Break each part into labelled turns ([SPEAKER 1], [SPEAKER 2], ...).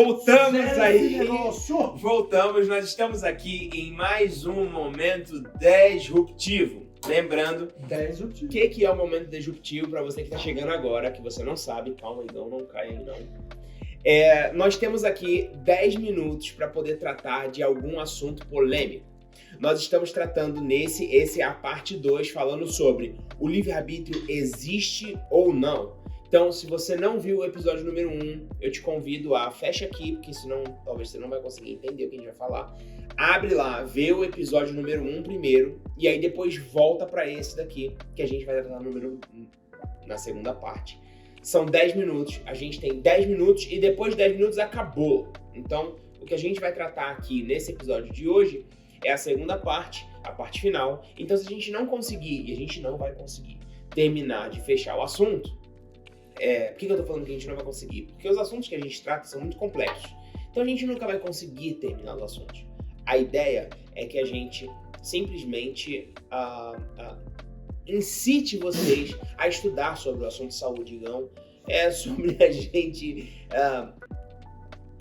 [SPEAKER 1] Voltamos aí.
[SPEAKER 2] Negócio.
[SPEAKER 1] Voltamos, nós estamos aqui em mais um momento disruptivo. Lembrando, o que é o momento disruptivo para você que está chegando agora, que você não sabe, calma aí, não caia aí não. Nós temos aqui 10 minutos para poder tratar de algum assunto polêmico. Nós estamos tratando essa é a parte 2, falando sobre o livre-arbítrio existe ou não. Então, se você não viu o episódio número 1, eu te convido a fecha aqui, porque senão talvez você não vai conseguir entender o que a gente vai falar. Abre lá, vê o episódio número 1 primeiro, e aí depois volta para esse daqui, que a gente vai tratar na segunda parte. São 10 minutos, a gente tem 10 minutos e depois de 10 minutos acabou. Então, o que a gente vai tratar aqui nesse episódio de hoje é a segunda parte, a parte final. Então, se a gente não conseguir, e a gente não vai conseguir, terminar de fechar o assunto, por que eu tô falando que a gente não vai conseguir? Porque os assuntos que a gente trata são muito complexos. Então, a gente nunca vai conseguir terminar os assuntos. A ideia é que a gente simplesmente incite vocês a estudar sobre o assunto de saúde, não sobre a gente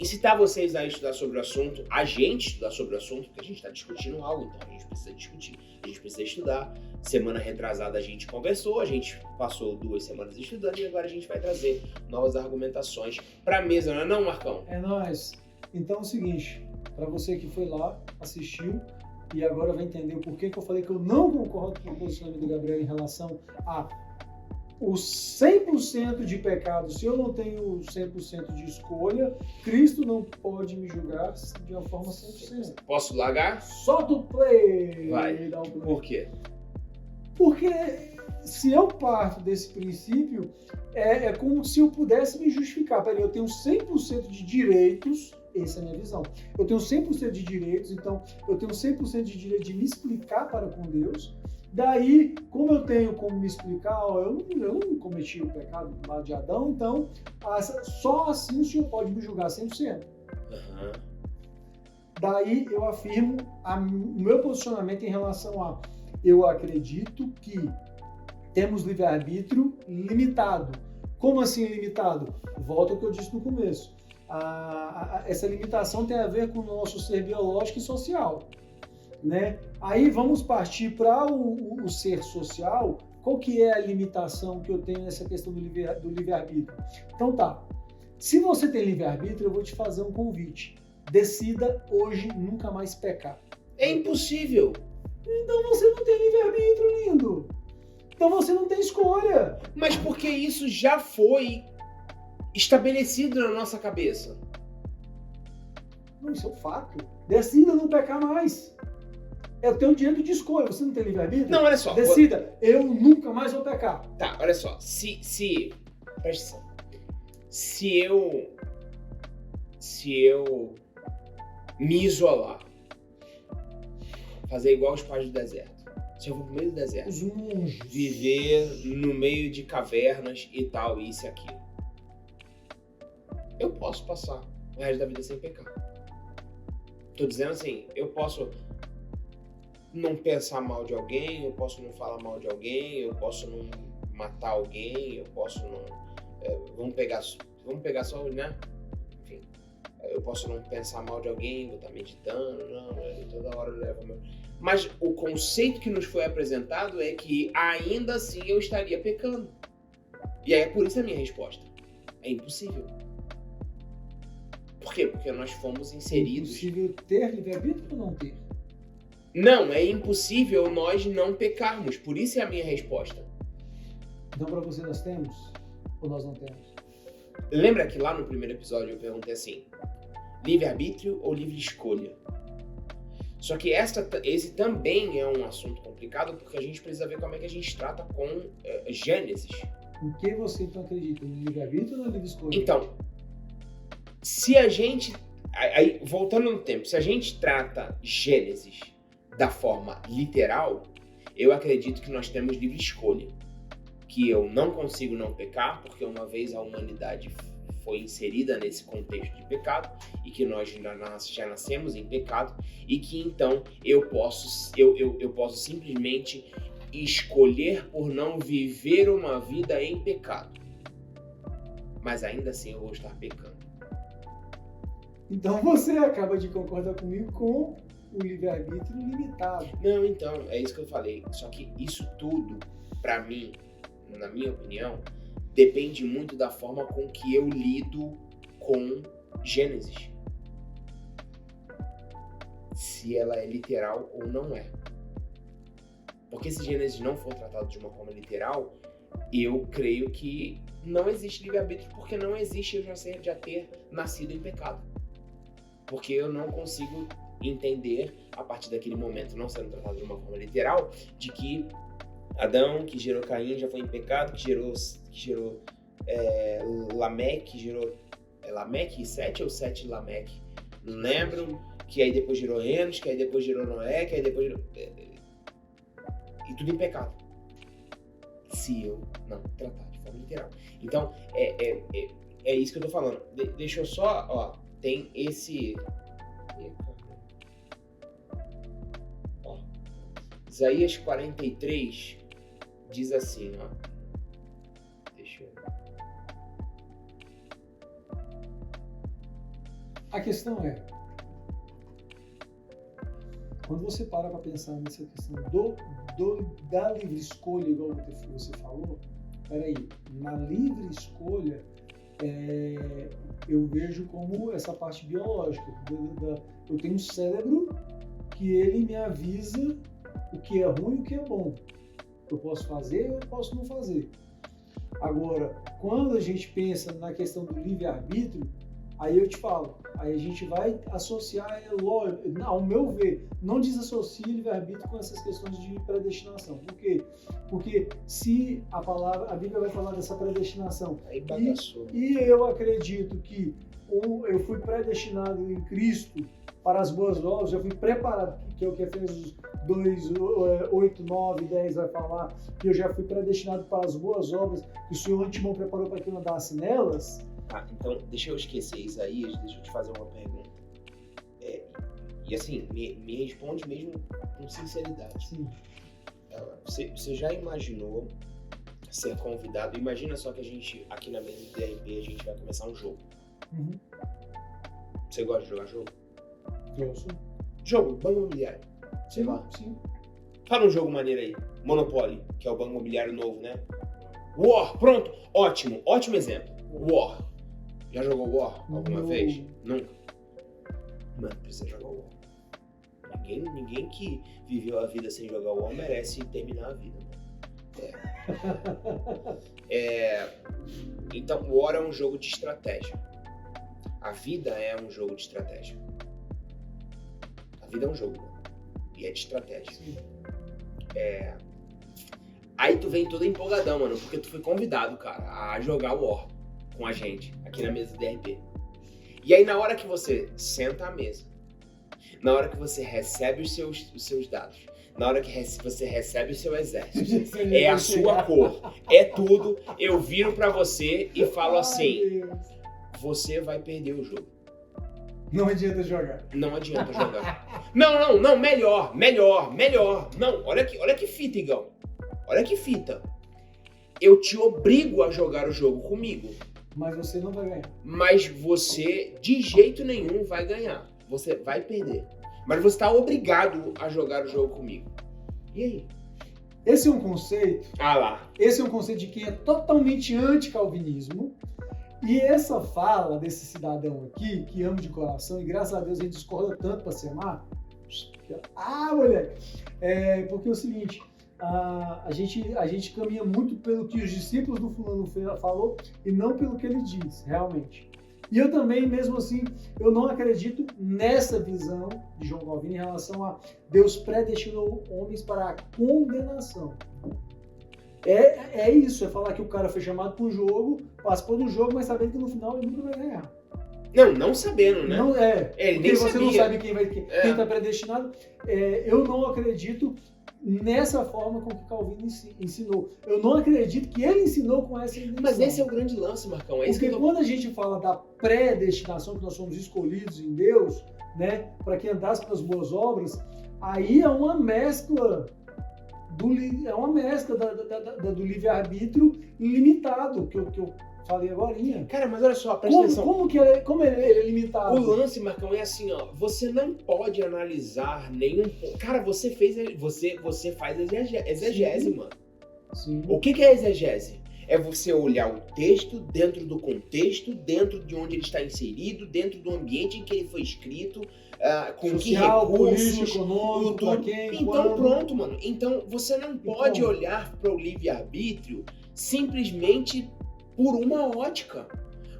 [SPEAKER 1] incitar vocês a estudar sobre o assunto, a gente estudar sobre o assunto, porque a gente está discutindo algo, então a gente precisa discutir, a gente precisa estudar. Semana retrasada a gente conversou, a gente passou 2 semanas estudando e agora a gente vai trazer novas argumentações para a mesa, não é não, Marcão?
[SPEAKER 2] É nóis. Então é o seguinte, para você que foi lá, assistiu e agora vai entender o porquê que eu falei que eu não concordo com o posicionamento do Gabriel em relação a o 100% de pecado. Se eu não tenho 100% de escolha, Cristo não pode me julgar de uma forma 100%.
[SPEAKER 1] Posso largar?
[SPEAKER 2] Solta o play!
[SPEAKER 1] Vai.
[SPEAKER 2] Dá um play.
[SPEAKER 1] Por quê?
[SPEAKER 2] Porque se eu parto desse princípio, é como se eu pudesse me justificar. Peraí, eu tenho 100% de direitos, essa é a minha visão. Eu tenho 100% de direitos, então eu tenho 100% de direito de me explicar para com Deus. Daí, como eu tenho como me explicar, eu não cometi o pecado lá de Adão, então só assim o Senhor pode me julgar 100%.
[SPEAKER 1] Uhum.
[SPEAKER 2] Daí eu afirmo o meu posicionamento em relação a eu acredito que temos livre-arbítrio limitado. Como assim limitado? Volta ao que eu disse no começo. Essa limitação tem a ver com o nosso ser biológico e social, né? Aí vamos partir para o ser social. Qual que é a limitação que eu tenho nessa questão do livre-arbítrio? Então tá, se você tem livre-arbítrio, eu vou te fazer um convite. Decida hoje nunca mais pecar.
[SPEAKER 1] É impossível.
[SPEAKER 2] Então você não tem livre-arbítrio, lindo. Então você não tem escolha.
[SPEAKER 1] Mas porque isso já foi estabelecido na nossa cabeça.
[SPEAKER 2] Não, isso é um fato. Decida não pecar mais. Eu tenho direito de escolha. Você não tem livre-arbítrio?
[SPEAKER 1] Não, olha só.
[SPEAKER 2] Decida, eu nunca mais vou pecar.
[SPEAKER 1] Tá, olha só. Presta atenção. Se eu me isolar, fazer igual os pais do deserto. Se eu vou pro meio do deserto,
[SPEAKER 2] Os monges.
[SPEAKER 1] viver no meio de cavernas e tal, isso e aquilo, eu posso passar o resto da vida sem pecar. Tô dizendo assim, eu posso não pensar mal de alguém, eu posso não falar mal de alguém, eu posso não matar alguém, eu posso não... vamos pegar só, né? Enfim, eu posso não pensar mal de alguém, vou estar meditando, toda hora eu levo meu... Mas o conceito que nos foi apresentado é que ainda assim eu estaria pecando. E aí é por isso a minha resposta. É impossível. Por quê? Porque nós fomos inseridos...
[SPEAKER 2] É impossível ter livre-arbítrio ou não ter?
[SPEAKER 1] Não, é impossível nós não pecarmos. Por isso é a minha resposta.
[SPEAKER 2] Então para você nós temos ou nós não temos?
[SPEAKER 1] Lembra que lá no primeiro episódio eu perguntei assim, livre-arbítrio ou livre escolha? Só que esse também é um assunto complicado porque a gente precisa ver como é que a gente trata com Gênesis.
[SPEAKER 2] Em que você então acredita? No livre-arbítrio ou na livre-escolha?
[SPEAKER 1] Então, se a gente... Aí, voltando no tempo, se a gente trata Gênesis da forma literal, eu acredito que nós temos livre escolha. Que eu não consigo não pecar, porque uma vez a humanidade foi inserida nesse contexto de pecado, e que nós já nascemos em pecado, e que então eu posso simplesmente escolher por não viver uma vida em pecado. Mas ainda assim eu vou estar pecando.
[SPEAKER 2] Então você acaba de concordar comigo com o livre-arbítrio limitado.
[SPEAKER 1] Não, então, é isso que eu falei. Só que isso tudo, pra mim, na minha opinião, depende muito da forma com que eu lido com Gênesis. Se ela é literal ou não é. Porque se Gênesis não for tratado de uma forma literal, eu creio que não existe livre-arbítrio, porque não existe eu já ter nascido em pecado. Porque eu não consigo entender, a partir daquele momento, não sendo tratado de uma forma literal, de que Adão, que gerou Caim, já foi em pecado, que gerou Lameque, que gerou Lameque e Sete ou Sete e Lameque? Não lembro. Que aí depois gerou Enos, que aí depois gerou Noé, que aí depois gerou... E tudo em pecado. Se eu não tratar de forma literal. Então, é isso que eu tô falando. Deixa eu só, ó, tem esse... Ó, Isaías 43 diz assim, ó. Deixa eu...
[SPEAKER 2] A questão é, quando você para pensar nessa questão da livre escolha, igual você falou, peraí, na livre escolha, eu vejo como essa parte biológica. Eu tenho um cérebro que ele me avisa o que é ruim e o que é bom. Eu posso fazer, eu posso não fazer. Agora, quando a gente pensa na questão do livre-arbítrio, aí eu te falo, aí a gente vai associar, ao meu ver, não desassocie livre-arbítrio com essas questões de predestinação. Por quê? Porque se a Bíblia vai falar dessa predestinação, e eu acredito que eu fui predestinado em Cristo para as boas obras, já fui preparado, que é o que Efésios 2, 8, 9, 10 vai falar, que eu já fui predestinado para as boas obras, que o Senhor antemão preparou para que eu andasse nelas.
[SPEAKER 1] Então, deixa eu esquecer Isaías, deixa eu te fazer uma pergunta. E assim, me responde mesmo com sinceridade.
[SPEAKER 2] Sim.
[SPEAKER 1] Você já imaginou ser convidado? Imagina só que a gente, aqui na mesa do DRP, a gente vai começar um jogo.
[SPEAKER 2] Uhum.
[SPEAKER 1] Você gosta de jogar jogo?
[SPEAKER 2] Gosto.
[SPEAKER 1] Jogo, Banco Imobiliário. Sei lá.
[SPEAKER 2] Sim.
[SPEAKER 1] Fala um jogo maneiro aí. Monopoly, que é o Banco Imobiliário novo, né? War, pronto. Ótimo exemplo. War. Já jogou War alguma vez? Nunca. Mano, precisa jogar War. Ninguém que viveu a vida sem jogar War merece terminar a vida. Então, War é um jogo de estratégia. A vida é um jogo de estratégia. A vida é um jogo, né? E é de estratégia. Aí tu vem todo empolgadão, mano, porque tu foi convidado, cara, a jogar War com a gente, aqui na mesa do DRP. E aí, na hora que você senta à mesa, na hora que você recebe os seus dados, na hora que você recebe o seu exército, é a sua cor, é tudo, eu viro pra você e falo assim, você vai perder o jogo.
[SPEAKER 2] Não adianta jogar.
[SPEAKER 1] Não adianta jogar. Não, melhor. Não, olha que fita, Igão. Olha que fita. Eu te obrigo a jogar o jogo comigo.
[SPEAKER 2] Mas você não vai ganhar.
[SPEAKER 1] Mas você, de jeito nenhum, vai ganhar. Você vai perder. Mas você está obrigado a jogar o jogo comigo. E aí?
[SPEAKER 2] Esse é um conceito...
[SPEAKER 1] lá.
[SPEAKER 2] Esse é um conceito de quem é totalmente anti-calvinismo. E essa fala desse cidadão aqui, que ama de coração, e graças a Deus a gente discorda tanto para se amar. Moleque! Porque é o seguinte... A gente caminha muito pelo que os discípulos do fulano falou e não pelo que ele diz, realmente. E eu também, mesmo assim, eu não acredito nessa visão de João Calvino em relação a Deus predestinou homens para a condenação. É isso, é falar que o cara foi chamado para o jogo, participou do jogo, mas sabendo que no final ele nunca vai ganhar.
[SPEAKER 1] Não sabendo, né?
[SPEAKER 2] Não
[SPEAKER 1] ele
[SPEAKER 2] nem você
[SPEAKER 1] sabia.
[SPEAKER 2] Não sabe quem está predestinado. Eu não acredito nessa forma com que Calvino ensinou. Eu não acredito que ele ensinou com essa intenção.
[SPEAKER 1] Mas esse é o grande lance, Marcão.
[SPEAKER 2] Porque quando a gente fala da predestinação, que nós somos escolhidos em Deus, né, para que andasse pelas boas obras, aí é uma mescla é uma mescla do livre-arbítrio limitado, que eu falei agorinha.
[SPEAKER 1] Cara, mas olha só, presta atenção.
[SPEAKER 2] Como ele é limitado?
[SPEAKER 1] O lance, Marcão, é assim, ó. Você não pode analisar nenhum... Cara, você faz exegese, mano.
[SPEAKER 2] Sim.
[SPEAKER 1] O que é exegese? É você olhar o texto dentro do contexto, dentro de onde ele está inserido, dentro do ambiente em que ele foi escrito, com
[SPEAKER 2] social,
[SPEAKER 1] que recursos,
[SPEAKER 2] político, econômico,
[SPEAKER 1] tudo. Então,
[SPEAKER 2] quando...
[SPEAKER 1] pronto, mano. Então, você não pode olhar para o livre-arbítrio simplesmente por uma ótica.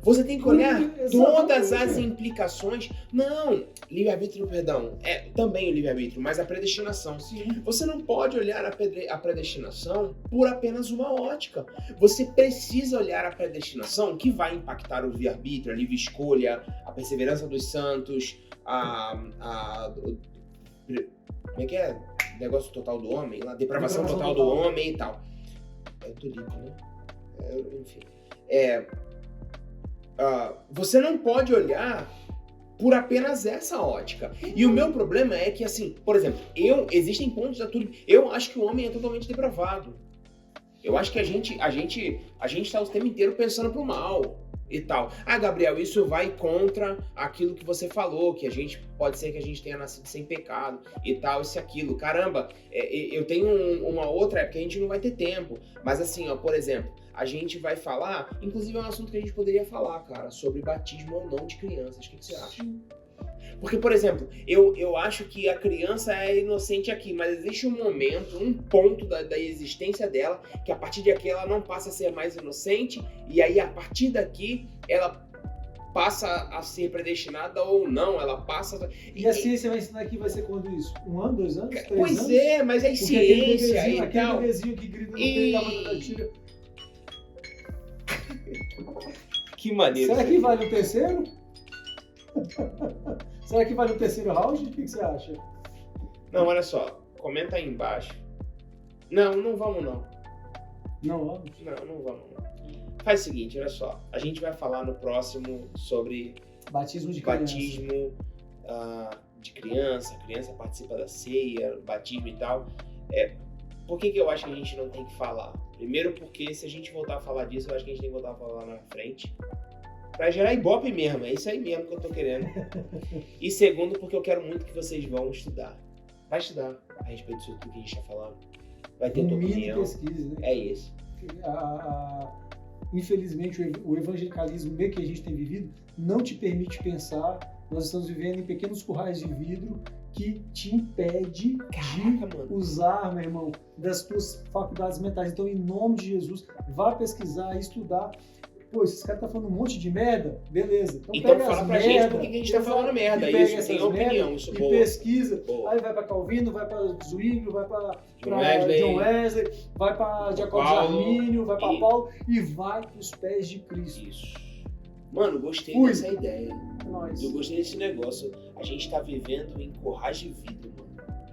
[SPEAKER 1] Você tem que olhar todas as implicações. Não, livre-arbítrio, perdão, também o livre-arbítrio, mas a predestinação.
[SPEAKER 2] Sim.
[SPEAKER 1] Você não pode olhar a predestinação por apenas uma ótica. Você precisa olhar a predestinação, que vai impactar o livre-arbítrio, a livre escolha, a perseverança dos santos, como é que é? Negócio total do homem, a depravação total do homem e tal. Eu tô limpo, né? Enfim. Você não pode olhar por apenas essa ótica. E o meu problema é que, assim, por exemplo, existem pontos da tudo. Eu acho que o homem é totalmente depravado. Eu acho que a gente tá o tempo inteiro pensando pro mal e tal. Gabriel, isso vai contra aquilo que você falou, que pode ser que a gente tenha nascido sem pecado e tal, isso e aquilo. Caramba, eu tenho uma outra época que a gente não vai ter tempo. Mas assim, ó, por exemplo, a gente vai falar, inclusive é um assunto que a gente poderia falar, cara, sobre batismo ou não de crianças. O que você acha? Porque, por exemplo, eu acho que a criança é inocente aqui, mas existe um momento, um ponto da existência dela, que a partir daqui ela não passa a ser mais inocente, e aí a partir daqui ela passa a ser predestinada ou não, ela passa...
[SPEAKER 2] E a ciência vai ensinar que vai ser quando isso? 1 ano, 2 anos, 3 anos?
[SPEAKER 1] Pois é, mas é ciência e tal.
[SPEAKER 2] Aquele bebezinho que grita no peito da mãe da tia.
[SPEAKER 1] Que maneiro.
[SPEAKER 2] Será que vale o terceiro? Será que vale o terceiro round? O que você acha?
[SPEAKER 1] Não, olha só. Comenta aí embaixo. Não vamos não.
[SPEAKER 2] Não vamos?
[SPEAKER 1] Não vamos não. Faz o seguinte, olha só. A gente vai falar no próximo sobre
[SPEAKER 2] batismo de
[SPEAKER 1] criança. Criança participa da ceia, batismo e tal. Por que eu acho que a gente não tem que falar? Primeiro porque se a gente voltar a falar disso, eu acho que a gente tem que voltar a falar na frente. Pra gerar ibope mesmo, é isso aí mesmo que eu tô querendo. E segundo, porque eu quero muito que vocês vão estudar. Vai estudar a respeito disso tudo que a gente tá falando. Vai ter tua opinião.
[SPEAKER 2] Pesquisa, né?
[SPEAKER 1] É isso.
[SPEAKER 2] Infelizmente, o evangelicalismo meio que a gente tem vivido não te permite pensar. Nós estamos vivendo em pequenos currais de vidro que te impede de usar, meu irmão, das tuas faculdades mentais. Então, em nome de Jesus, vá pesquisar, estudar. Pô, esses caras estão falando um monte de merda, beleza.
[SPEAKER 1] Então fala pra gente por que a gente tá falando merda. Isso, tem opinião, isso
[SPEAKER 2] e
[SPEAKER 1] boa.
[SPEAKER 2] Pesquisa.
[SPEAKER 1] Boa.
[SPEAKER 2] Aí vai pra Calvino, vai pra Zwinglio, vai pra
[SPEAKER 1] John
[SPEAKER 2] Wesley, vai pra Jacob de Armínio, vai pra Paulo e vai pros pés de Cristo.
[SPEAKER 1] Isso. Mano, gostei dessa ideia. Eu gostei desse negócio. A gente tá vivendo em currais de vidro, mano.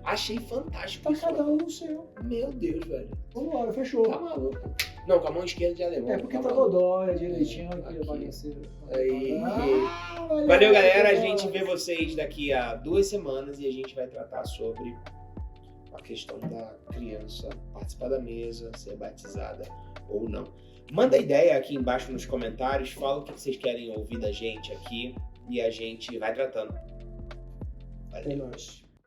[SPEAKER 1] Achei fantástico.
[SPEAKER 2] Tá cada um no seu.
[SPEAKER 1] Meu Deus, velho.
[SPEAKER 2] Vambora, fechou.
[SPEAKER 1] Tá maluco. Não, com a mão esquerda de alemão.
[SPEAKER 2] É porque tá dodóia direitinho aqui, a bagaceira.
[SPEAKER 1] Aí. Valeu, galera. A gente vê vocês daqui a 2 semanas e a gente vai tratar sobre a questão da criança participar da mesa, ser batizada ou não. Manda ideia aqui embaixo nos comentários, fala o que vocês querem ouvir da gente aqui e a gente vai tratando. Valeu.
[SPEAKER 2] É nóis.